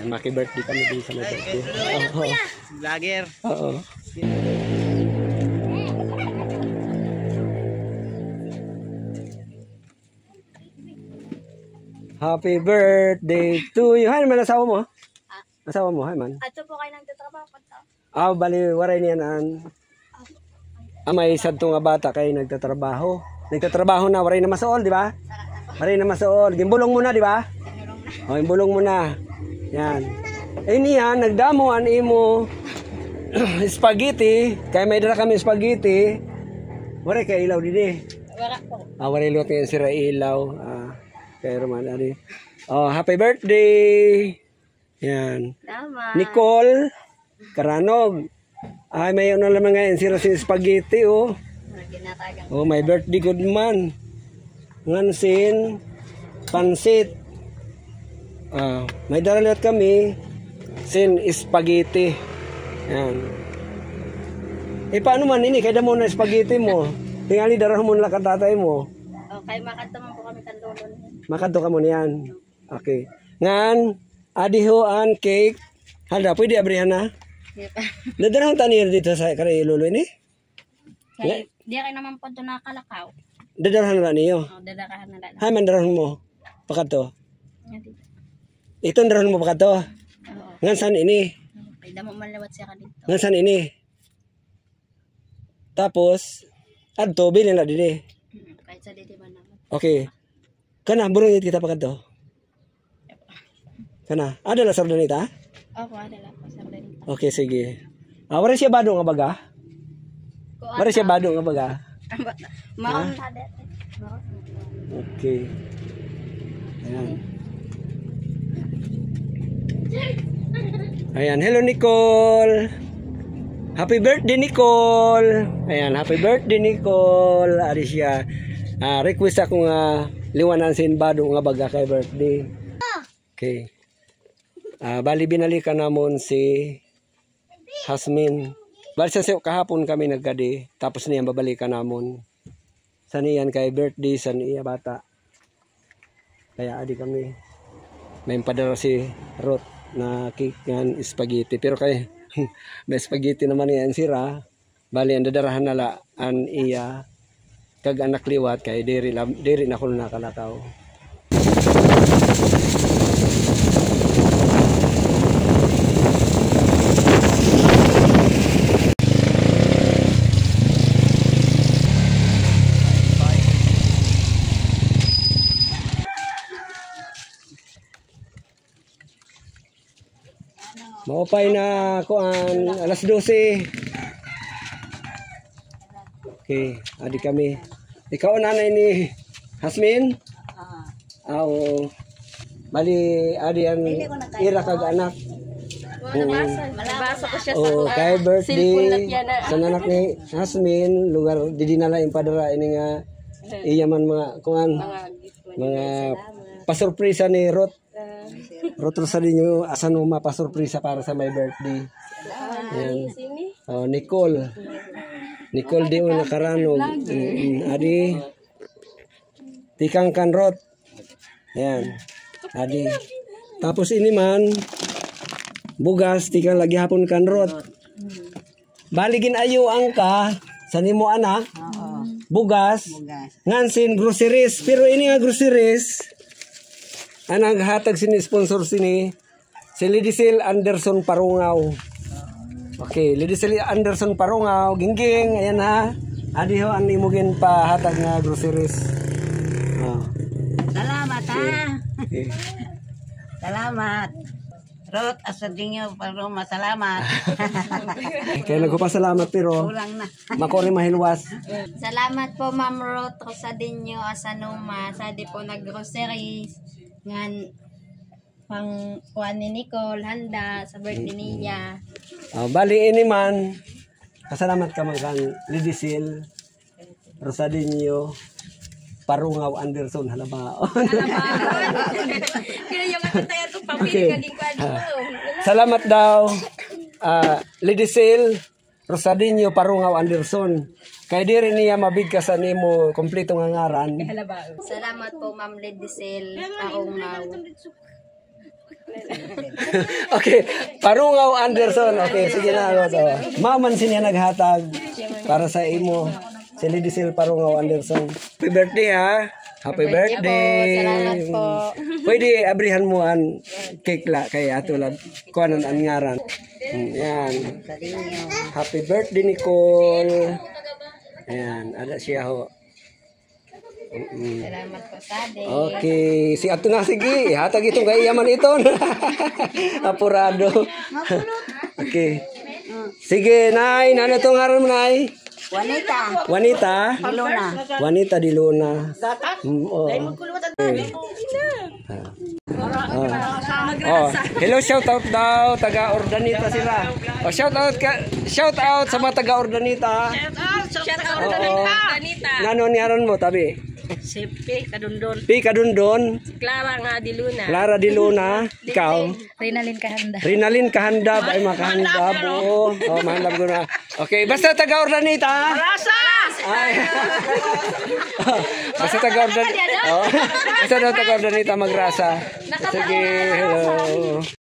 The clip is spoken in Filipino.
Maki-birthday kami din sa birthday. Oo. Vlogger. Oo. Happy birthday to you. Hay man asawa mo? Asawa mo, hay man. Ato po kayo nagtatrabaho pa ta. Bali waray niyan an. May sadto nga bata kay nagtatrabaho. Nagtatrabaho na waray na masuol, di ba? Waray na masuol. Gimbulong mo na, di ba? Oh, gimbulong mo na. Yan. Niya nagdamuan imo spaghetti, kay may dala kami spaghetti. Waray kay ilaw dinhi. Wala po. Waray luto yan sira ilaw. Kay Roman ari. Oh, happy birthday. Yan. Tama. Nicole Karanog. May ano naman ngayon sira sin spaghetti oh. Oh, my birthday good man. Ngansin pansit. May daralat kami sin spaghetti. Yan. Paano man ini kaya mo na spaghetti mo? Tingali darah mo na katatay mo. Okay, makanta man po kami kanlolon. Makadto ka mo niyan. Okay. Ngan adihoan cake. Hala, pwede abrihan na. Dadarang tanir dito sa kare lolo ini. Kaya di kayo naman po ito nakalakaw. Dadarang na niyo. Dadarahan na lang. Hay man darahon mo. Pakato. Ito darahon mo pakato. Ngan san ini? Ay, damo malawat siya ka dito. Ngan san ini? Tapos adto bilin na dili. Kahit sa dito man naman. Okay. Kana burong kita pakato. Kana, ada la sardo nita? Opo, ada lang po sa dito. Okay, sige. Wala siya bado nga baga? Wala siya bado nga baga? Maon na dito. Okay. Ayan. Ayan, hello Nicole. Happy birthday Nicole. Ayan, happy birthday Nicole. Ari siya. Request ako nga liwanan sin bado nga baga kay birthday. Okay. Bali binalikan namon si Hasmin. Bali sa kahapon kami nagkadi. Tapos niya babalikan namon. Sa niyan kay birthday sa niya bata. Kaya adi kami. May padala si Ruth na cake ng spaghetti. Pero kay may spaghetti naman yan sira. Bali ang dadarahan nala an iya kag anak liwat kay diri na ko nakalakaw. Maupay na kuan alas 12. Okay, adi kami. Ikaw nanay ni Hasmin? Oo. Bali adi ang ira kag anak. Malabasa ko siya sa kay birthday sa anak ni Hasmin, lugar di na lang impadara ini nga iya man mga kuan mga pasurpresa ni Ruth. Rotro sa ninyo asan mo mapasurpresa para sa my birthday. Ayan. Nicole. Nicole di mo nakaranog. Adi. Tikang kanrot. Ayan. Adi. Tapos ini man bugas tikang lagi hapon kanrot. Baligin ayo angka sa nimo anak. Bugas. Ngansin groceries. Pero ini nga groceries anang hatag sini sponsor sini si Lidicil Anderson Parungaw. Okay, Lidicil Anderson Parungaw, gingging, ayan ha. Adi ho ang imugin pa hatag nga groceries. Salamat ha. Okay. Salamat. Ruth, asadinyo Paruma, salamat. Kaya nagpapasalamat pero Kulang na. makori mahilwas. Salamat po Ma'am Ruth Rosadinho Asanuma sa di po nag-groceries ngan pang kuan ni Nicole handa sa birthday niya. Bali ini man kasalamat ka man kang Lidicil Rosadinho Parungaw Anderson halabaon. Kaya yung katayan ko pamili kaling kuan ko. Salamat daw Lidicil Rosadinho Parungaw Anderson. Kay diri niya mabigkasan nimo kompleto nga ngaran. Salamat po Ma'am Lidicil Parungaw. Okay, Parungaw Anderson. Okay, sige na. Maman siya naghatag para sa imo. Si Lidicel Parungaw Anderson. Happy birthday ha. Happy birthday. Salamat po. Pwede abrihan mo ang cake la kay atulad kuanan ang ngaran. Yan. Happy birthday Nicole. Ayan, ada siya ho. Salamat po sa day. Okay, si ato na sige. Hatag itong kaiyaman ito. Apurado. Okay. Sige, Nay. Ano itong ngaran mo, Nay? Juanita. Juanita? Luna. Juanita di Luna. Oh. Oh, hello, shout out daw taga Ordanita sila. Oh, shout out sa mga taga Ordanita. Shout out. Nanon ngaran mo tabi? Si P. Kadundon. Pi Kadundon. Clara nga di Luna. Clara di Luna. Ikaw? Rinalin Kahanda. Rinalin Kahandab. Ay, makahandab. Oo. Oh, mahandab ko na. Okay, basta taga Ordanita. Rasas! Ay. Basta taga Ordanita. Oh. Basta taga Ordanita magrasa. Sige, hello.